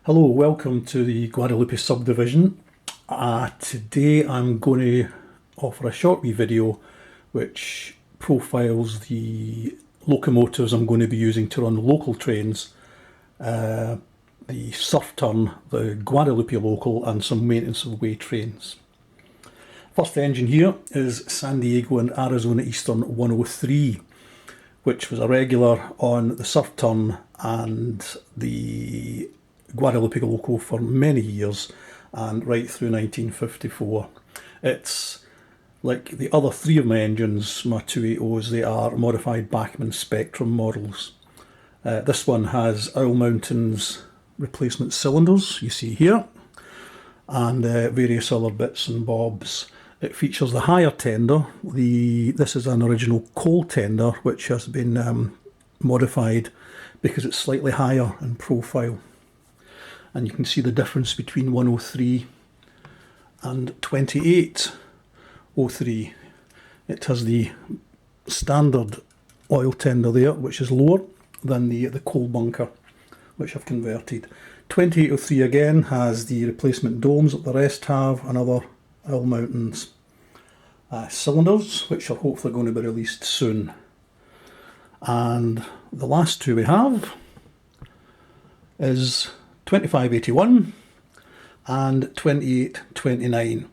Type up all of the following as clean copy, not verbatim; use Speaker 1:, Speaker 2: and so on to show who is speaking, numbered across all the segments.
Speaker 1: Hello, welcome to the Guadalupe Subdivision. Today I'm going to offer a short wee video which profiles the locomotives I'm going to be using to run local trains, the Surf Turn, the Guadalupe Local and some maintenance of way trains. First engine here is San Diego and Arizona Eastern 103, which was a regular on the Surf Turn and the Guadalupe Local for many years and right through 1954. It's like the other three of my engines, my 280s, they are modified Bachmann Spectrum models. This one has oil mountains replacement cylinders, you see here, and various other bits and bobs. It features the higher tender. This is an original coal tender which has been modified because it's slightly higher in profile. And you can see the difference between 103 and 2803. It has the standard oil tender there, which is lower than the coal bunker, which I've converted. 2803 again has the replacement domes that the rest have, and other oil mountains cylinders, which are hopefully going to be released soon. And the last two we have is 2581 and 2829.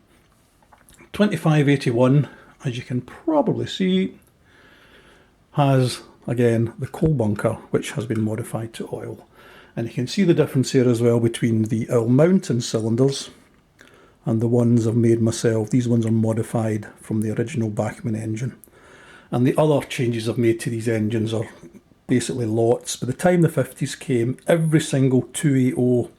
Speaker 1: 2581, as you can probably see, has again the coal bunker which has been modified to oil, and you can see the difference here as well between the oil mountain cylinders and the ones I've made myself. These ones are modified from the original Bachmann engine, and the other changes I've made to these engines are basically lots. By the time the 50s came, every single 280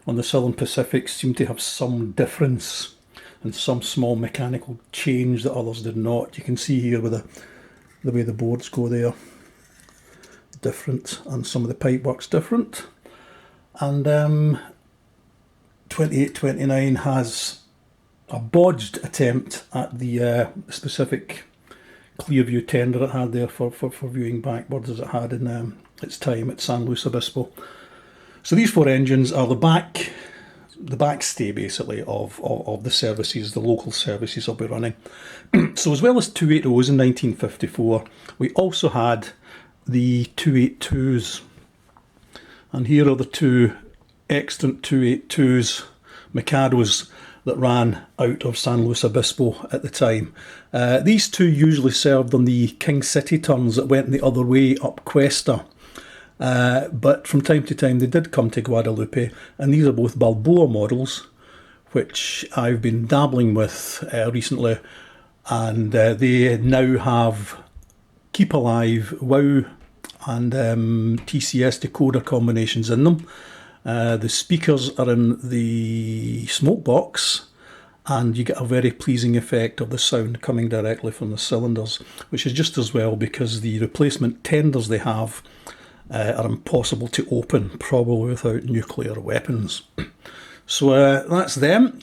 Speaker 1: on the Southern Pacific seemed to have some difference and some small mechanical change that others did not. You can see here with the way the boards go there, different, and some of the pipework's different. And 2829 has a bodged attempt at the specific clear view tender it had there for viewing backwards as it had in its time at San Luis Obispo. So these four engines are the backstay basically of the services, the local services I'll be running. So as well as 280s in 1954, we also had the 282s, and here are the two excellent 282s, Mikados, that ran out of San Luis Obispo at the time. These two usually served on the King City turns that went the other way up Cuesta. But from time to time they did come to Guadalupe, and these are both Balboa models, which I've been dabbling with recently, and they now have Keep Alive, WoW and TCS decoder combinations in them. The speakers are in the smoke box, and you get a very pleasing effect of the sound coming directly from the cylinders, which is just as well because the replacement tenders they have are impossible to open, probably without nuclear weapons. So that's them,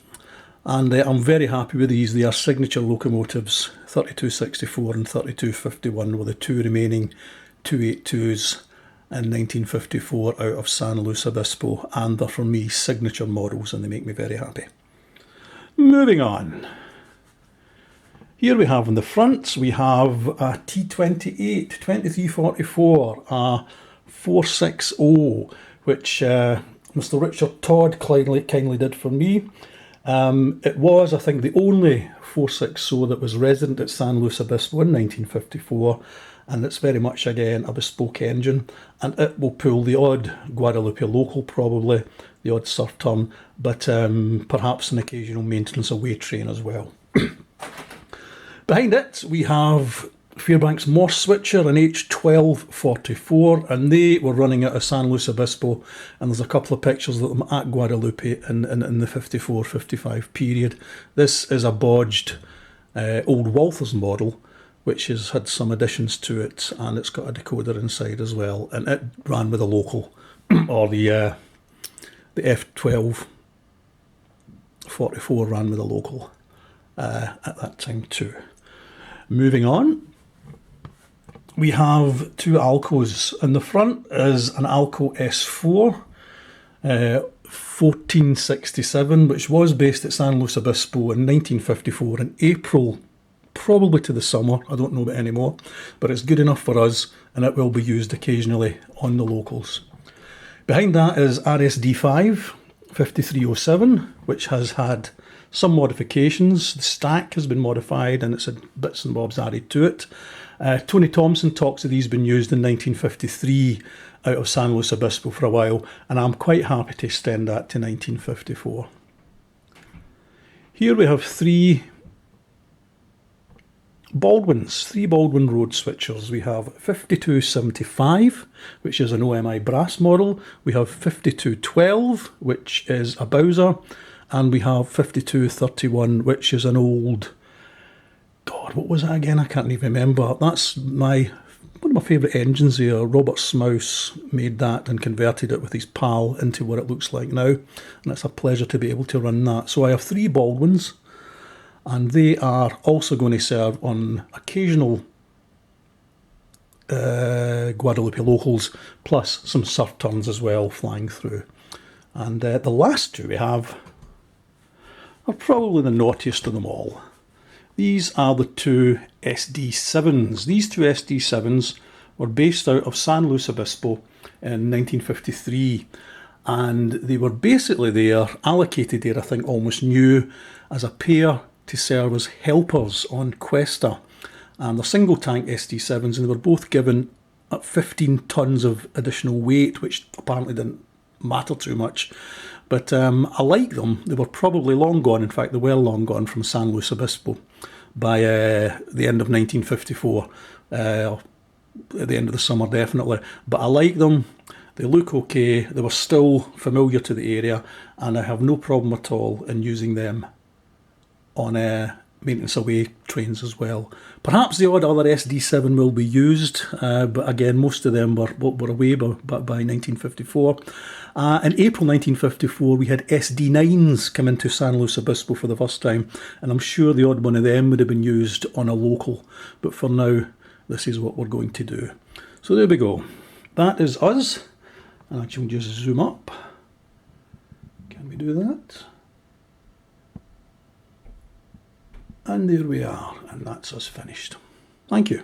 Speaker 1: and I'm very happy with these. They are signature locomotives, 3264 and 3251 were the two remaining 282s in 1954 out of San Luis Obispo, and they're for me signature models and they make me very happy. Moving on. Here we have in the front, we have a T28 2344, a 460, which Mr. Richard Todd kindly did for me. It was, I think, the only 460 that was resident at San Luis Obispo in 1954, and it's very much again a bespoke engine, and it will pull the odd Guadalupe Local, probably the odd Surf Turn, but perhaps an occasional maintenance away train as well. Behind it we have Fairbanks Morse Switcher, an H1244, and they were running out of San Luis Obispo, and there's a couple of pictures of them at Guadalupe in the 54-55 period. This is a bodged old Walthers model, which has had some additions to it, and it's got a decoder inside as well, and it ran with a local, or the F1244 ran with a local at that time too. Moving on, we have two Alcos. In the front is an Alco S4 1467, which was based at San Luis Obispo in 1954 in April, probably to the summer, I don't know about anymore, but it's good enough for us and it will be used occasionally on the locals. Behind that is RSD5 5307, which has had some modifications. The stack has been modified and it's had bits and bobs added to it. Tony Thompson talks of these being used in 1953 out of San Luis Obispo for a while, and I'm quite happy to extend that to 1954. Here we have three Baldwins, three Baldwin road switchers. We have 5275, which is an OMI brass model. We have 5212, which is a Bowser. And we have 5231, which is an old... God, what was that again? I can't even remember. That's one of my favourite engines here. Robert Smouse made that and converted it with his pal into what it looks like now. And it's a pleasure to be able to run that. So I have three Baldwins. And they are also going to serve on occasional Guadalupe Locals, plus some surf turns as well flying through. And the last two we have are probably the naughtiest of them all. These are the two SD7s. These two SD7s were based out of San Luis Obispo in 1953, and they were basically there, allocated there, I think almost new, as a pair to serve as helpers on Questa. And they're single tank SD7s, and they were both given at 15 tonnes of additional weight, which apparently didn't matter too much. But I like them. They were probably long gone. In fact, they were long gone from San Luis Obispo by the end of 1954. At the end of the summer, definitely. But I like them. They look okay. They were still familiar to the area, and I have no problem at all in using them on maintenance away trains as well. Perhaps the odd other SD7 will be used, but again, most of them were away by 1954. In April 1954, we had SD9s come into San Luis Obispo for the first time, and I'm sure the odd one of them would have been used on a local, but for now, this is what we're going to do. So there we go. That is us, and I can just zoom up. Can we do that? And there we are, and that's us finished. Thank you.